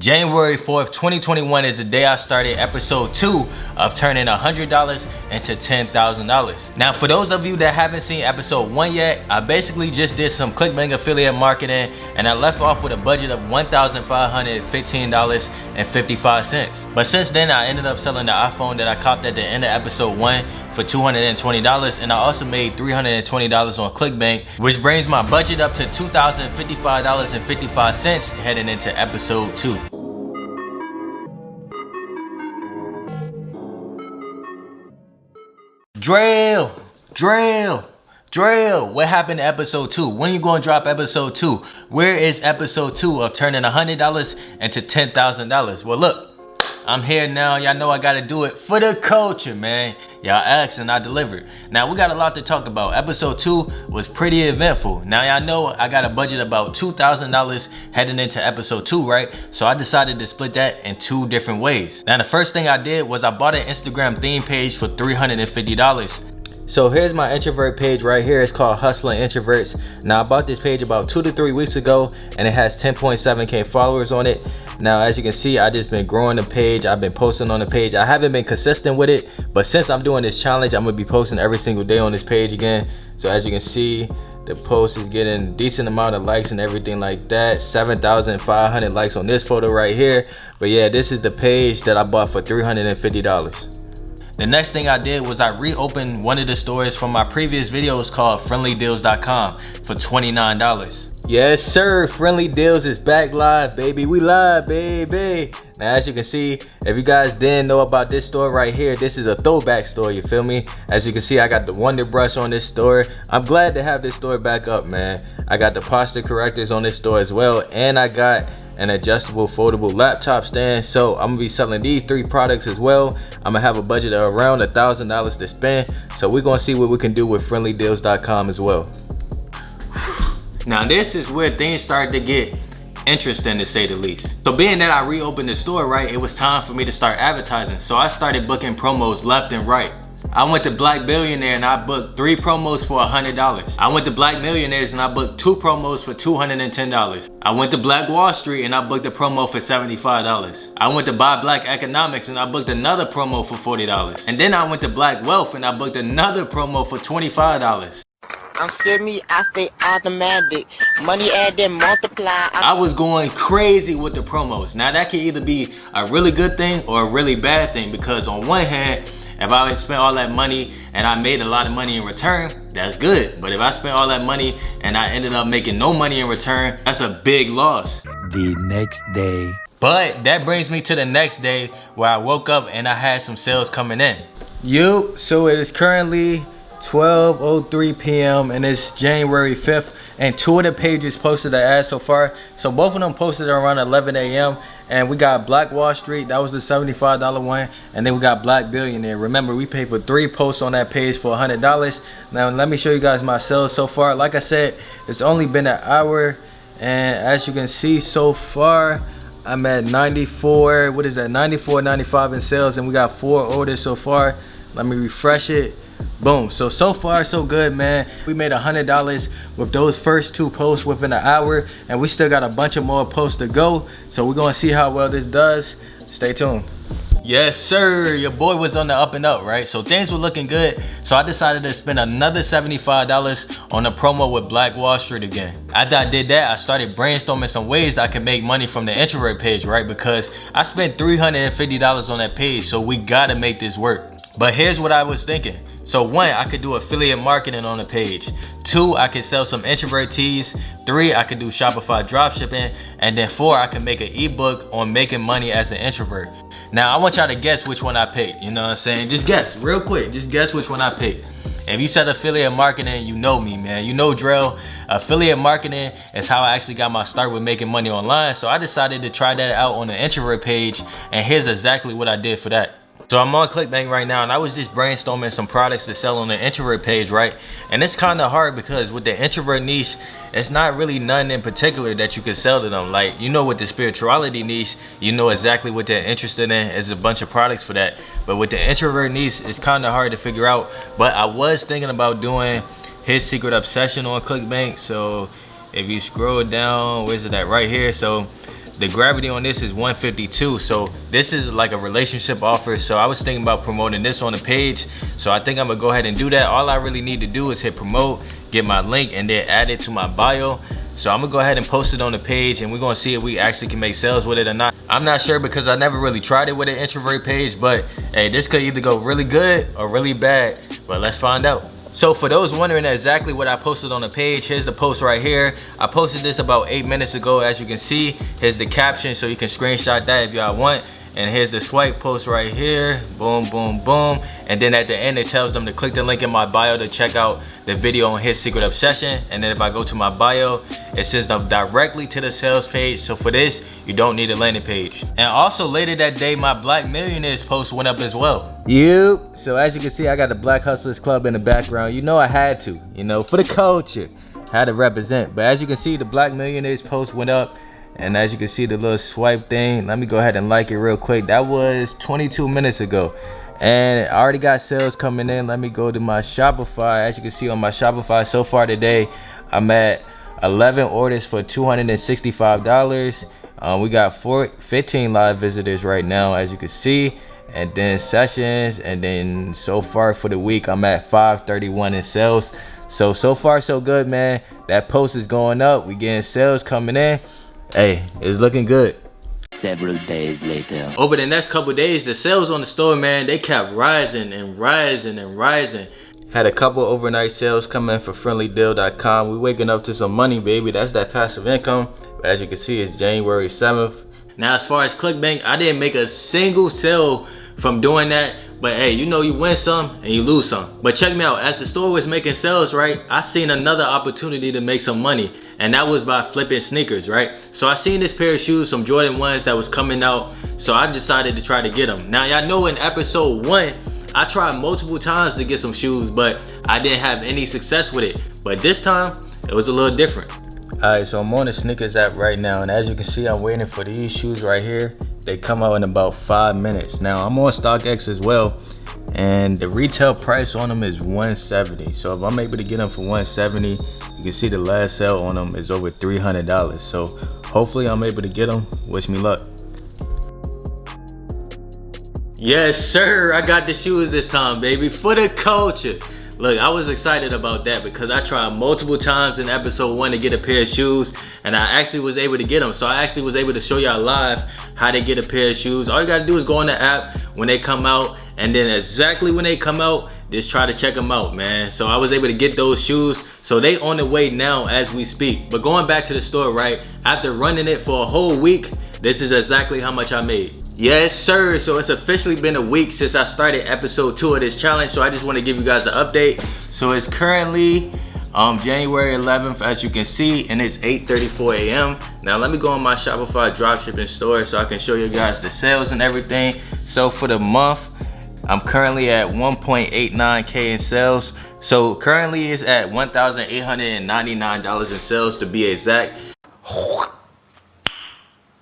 January 4th, 2021 is the day I started episode 2 of turning $100 into $10,000. Now, for those of you that haven't seen episode 1 yet, I basically just did some ClickBank affiliate marketing and I left off with a budget of $1,515.55. But since then, I ended up selling the iPhone that I copped at the end of episode 1 for $220, and I also made $320 on ClickBank, which brings my budget up to $2,055.55 heading into episode 2. Drill. What happened to episode 2? When are you going to drop episode 2? Where is episode 2 of turning $100 into $10,000? Well, look, I'm here now. Y'all know I gotta do it for the culture, man. Y'all asked and I delivered. Now, we got a lot to talk about. Episode 2 was pretty eventful. Now, y'all know I got a budget about $2,000 heading into episode 2, right? So I decided to split that in 2 different ways. Now, the first thing I did was I bought an Instagram theme page for $350. So here's my introvert page right here. It's called Hustling Introverts. Now, I bought this page about 2 to 3 weeks ago and it has 10.7K followers on it. Now, as you can see, I just been growing the page. I've been posting on the page. I haven't been consistent with it, but since I'm doing this challenge, I'm gonna be posting every single day on this page again. So as you can see, the post is getting a decent amount of likes and everything like that. 7,500 likes on this photo right here. But yeah, this is the page that I bought for $350. The next thing I did was I reopened one of the stores from my previous videos called friendlydeals.com for $29. Yes, sir. Friendly Deals is back live, baby. We live, baby. Now, as you can see, if you guys didn't know about this store right here, this is a throwback store, you feel me? As you can see, I got the Wonder Brush on this store. I'm glad to have this store back up, man. I got the posture correctors on this store as well, and I got an adjustable foldable laptop stand. So I'm gonna be selling these 3 products as well. I'm gonna have a budget of around $1,000 to spend. So we're gonna see what we can do with friendlydeals.com as well. Now, this is where things started to get interesting, to say the least. So being that I reopened the store, right, it was time for me to start advertising. So I started booking promos left and right. I went to Black Billionaire and I booked 3 promos for $100. I went to Black Millionaires and I booked 2 promos for $210. I went to Black Wall Street and I booked a promo for $75. I went to Buy Black Economics and I booked another promo for $40. And then I went to Black Wealth and I booked another promo for $25. I'm still me, I stay automatic. Money add then multiply. I was going crazy with the promos. Now, that could either be a really good thing or a really bad thing, because on one hand, if I spent all that money and I made a lot of money in return, that's good. But if I spent all that money and I ended up making no money in return, that's a big loss. The next day. But that brings me to the next day where I woke up and I had some sales coming in. So it is currently 12:03 p.m. and it's January 5th, and 2 of the pages posted an ad so far. So both of them posted around 11 a.m. and we got Black Wall Street, that was the $75 one, and then we got Black Billionaire. Remember, we paid for 3 posts on that page for $100. Now let me show you guys my sales so far. Like I said, it's only been an hour, and as you can see so far, I'm at 94, what is that, 94.95 in sales, and we got 4 orders so far. Let me refresh it. Boom. So far so good, man. We made $100 with those first 2 posts within an hour, and we still got a bunch of more posts to go. So we're gonna see how well this does. Stay tuned. Yes, sir. Your boy was on the up and up, right? So things were looking good. So I decided to spend another $75 on a promo with Black Wall Street again. After I did that, I started brainstorming some ways I could make money from the introvert page, right? Because I spent $350 on that page, so we gotta make this work. But here's what I was thinking. So 1, I could do affiliate marketing on the page. 2, I could sell some introvert teas. 3, I could do Shopify dropshipping. And then 4, I could make an ebook on making money as an introvert. Now, I want y'all to guess which one I picked. You know what I'm saying? Just guess real quick. Just guess which one I picked. If you said affiliate marketing, you know me, man. You know drill. Affiliate marketing is how I actually got my start with making money online. So I decided to try that out on the introvert page. And here's exactly what I did for that. So I'm on ClickBank right now, and I was just brainstorming some products to sell on the introvert page, right? And it's kind of hard because with the introvert niche, it's not really none in particular that you can sell to them. Like, you know, with the spirituality niche, you know exactly what they're interested in. There's a bunch of products for that. But with the introvert niche, it's kind of hard to figure out. But I was thinking about doing his secret obsession on ClickBank. So if you scroll down, where's it at? Right here. So The gravity on this is 152. So this is like a relationship offer. So I was thinking about promoting this on the page. So I think I'm gonna go ahead and do that. All I really need to do is hit promote, get my link, and then add it to my bio. So I'm gonna go ahead and post it on the page, and we're gonna see if we actually can make sales with it or not. I'm not sure because I never really tried it with an introvert page, but hey, this could either go really good or really bad, but let's find out. So for those wondering exactly what I posted on the page, here's the post right here. I posted this about 8 minutes ago. As you can see, here's the caption, so you can screenshot that if y'all want. And here's the swipe post right here. Boom, boom, boom. And then at the end, it tells them to click the link in my bio to check out the video on his secret obsession. And then if I go to my bio, it sends them directly to the sales page. So for this, you don't need a landing page. And also later that day, my Black Millionaires post went up as well. So as you can see, I got the Black Hustlers Club in the background. You know I had to, you know, for the culture, had to represent. But as you can see, the Black Millionaires post went up. And as you can see, the little swipe thing, let me go ahead and like it real quick. That was 22 minutes ago. And I already got sales coming in. Let me go to my Shopify. As you can see on my Shopify so far today, I'm at 11 orders for $265. We got 15 live visitors right now, as you can see. And then sessions, and then so far for the week, I'm at 531 in sales. So far so good, man. That post is going up. We getting sales coming in. Hey, it's looking good. Several days later. Over the next couple days, the sales on the store, man, they kept rising and rising and rising. Had a couple overnight sales come in for friendlydeal.com. We waking up to some money, baby. That's that passive income. As you can see, it's January 7th. Now, as far as ClickBank, I didn't make a single sale from doing that, but hey, you know, you win some and you lose some. But check me out, as the store was making sales, right, I seen another opportunity to make some money, and that was by flipping sneakers, right? So I seen this pair of shoes, some Jordan 1s that was coming out, so I decided to try to get them. Now y'all know in episode 1, I tried multiple times to get some shoes, but I didn't have any success with it. But this time, it was a little different. Alright, so I'm on the sneakers app right now, and as you can see, I'm waiting for these shoes right here. They come out in about 5 minutes. Now I'm on StockX as well, and the retail price on them is $170. So if I'm able to get them for $170, you can see the last sale on them is over $300. So hopefully I'm able to get them. Wish me luck. Yes, sir. I got the shoes this time, baby, for the culture. Look, I was excited about that because I tried multiple times in episode 1 to get a pair of shoes, and I actually was able to get them. So I actually was able to show y'all live how to get a pair of shoes. All you gotta do is go on the app when they come out, and then exactly when they come out, just try to check them out, man. So I was able to get those shoes. So they on the way now as we speak. But going back to the store, right, after running it for a whole week, this is exactly how much I made. Yes, sir. So it's officially been a week since I started episode 2 of this challenge. So I just want to give you guys an update. So it's currently January 11th, as you can see, and it's 8:34 a.m. Now let me go on my Shopify dropshipping store so I can show you guys the sales and everything. So for the month, I'm currently at 1.89K in sales. So currently it's at $1,899 in sales to be exact.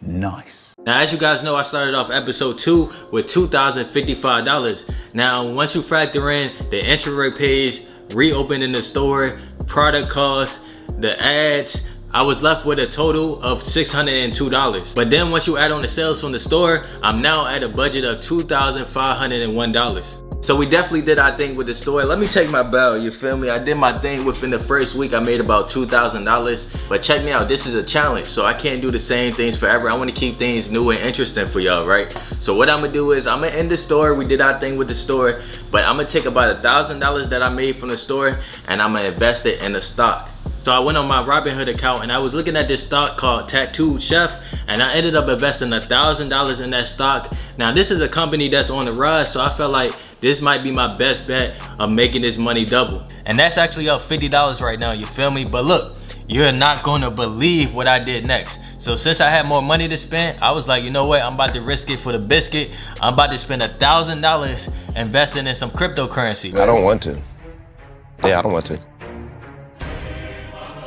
Nice. Now, as you guys know, I started off episode 2 with $2,055. Now, once you factor in the introvert page, reopening the store, product costs, the ads, I was left with a total of $602. But then once you add on the sales from the store, I'm now at a budget of $2,501. So we definitely did our thing with the store. Let me take my bow, you feel me? I did my thing within the first week. I made about $2,000. But check me out, this is a challenge, so I can't do the same things forever. I want to keep things new and interesting for y'all, right? So what I'm gonna do is I'm gonna end the store. We did our thing with the store, but I'm gonna take about $1,000 that I made from the store and I'm gonna invest it in the stock. So I went on my Robinhood account and I was looking at this stock called Tattooed Chef, and I ended up investing $1,000 in that stock. Now this is a company that's on the rise, so I felt like this might be my best bet of making this money double. And that's actually up $50 right now, you feel me? But look, you're not gonna believe what I did next. So since I had more money to spend, I was like, you know what? I'm about to risk it for the biscuit. I'm about to spend $1,000 investing in some cryptocurrency. I don't want to. Yeah, I don't want to.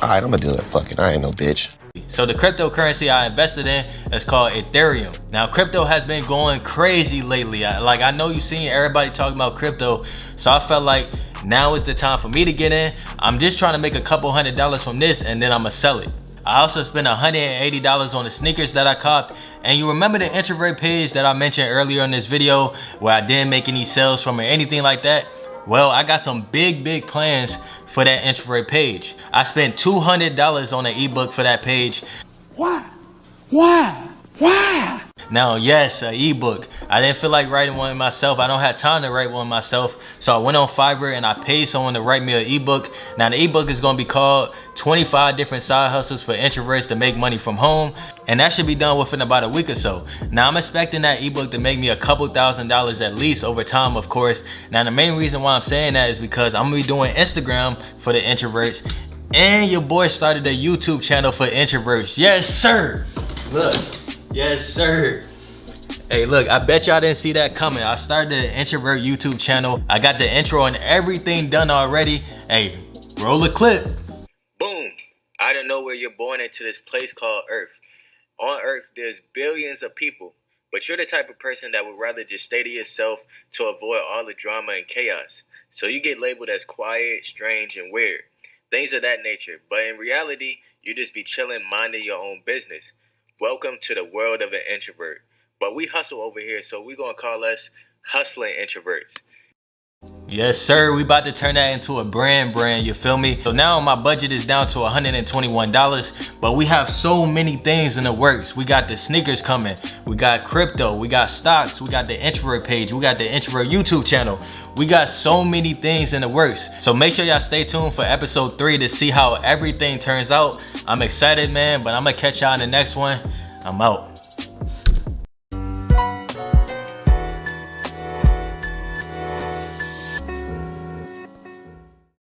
All right, I'm gonna do it. Fuck it, I ain't no bitch. So the cryptocurrency I invested in is called Ethereum. Now crypto has been going crazy lately. I know you've seen everybody talking about crypto, so I felt like now is the time for me to get in. I'm just trying to make a couple $100s from this and then I'm gonna sell it. I also spent $180 on the sneakers that I copped. And you remember the introvert page that I mentioned earlier in this video where I didn't make any sales from or anything like that? Well, I got some big plans for that introvert page. I spent $200 on an ebook for that page. Why? Now, yes, an ebook. I didn't feel like writing one myself. I don't have time to write one myself. So I went on Fiverr and I paid someone to write me an ebook. Now the ebook is gonna be called 25 different side hustles for introverts to make money from home. And that should be done within about a week or so. Now I'm expecting that ebook to make me a couple $1,000s at least over time, of course. Now the main reason why I'm saying that is because I'm gonna be doing Instagram for the introverts. And your boy started a YouTube channel for introverts. Yes, sir. Look. Yes, sir. Hey, look, I bet y'all didn't see that coming. I started an introvert YouTube channel. I got the intro and everything done already. Hey, roll a clip. Boom. Out of nowhere, you're born into this place called Earth. On Earth, there's billions of people, but you're the type of person that would rather just stay to yourself to avoid all the drama and chaos. So you get labeled as quiet, strange, and weird. Things of that nature. But in reality, you just be chilling, minding your own business. Welcome to the world of an introvert. But we hustle over here, so we're gonna call us hustling introverts. Yes, sir. We about to turn that into a brand, you feel me? So now my budget is down to $121, but we have so many things in the works. We got the sneakers coming. We got crypto. We got stocks. We got the introvert page. We got the introvert YouTube channel. We got so many things in the works. So make sure y'all stay tuned for episode 3 to see how everything turns out. I'm excited, man, but I'm gonna catch y'all in the next one. I'm out.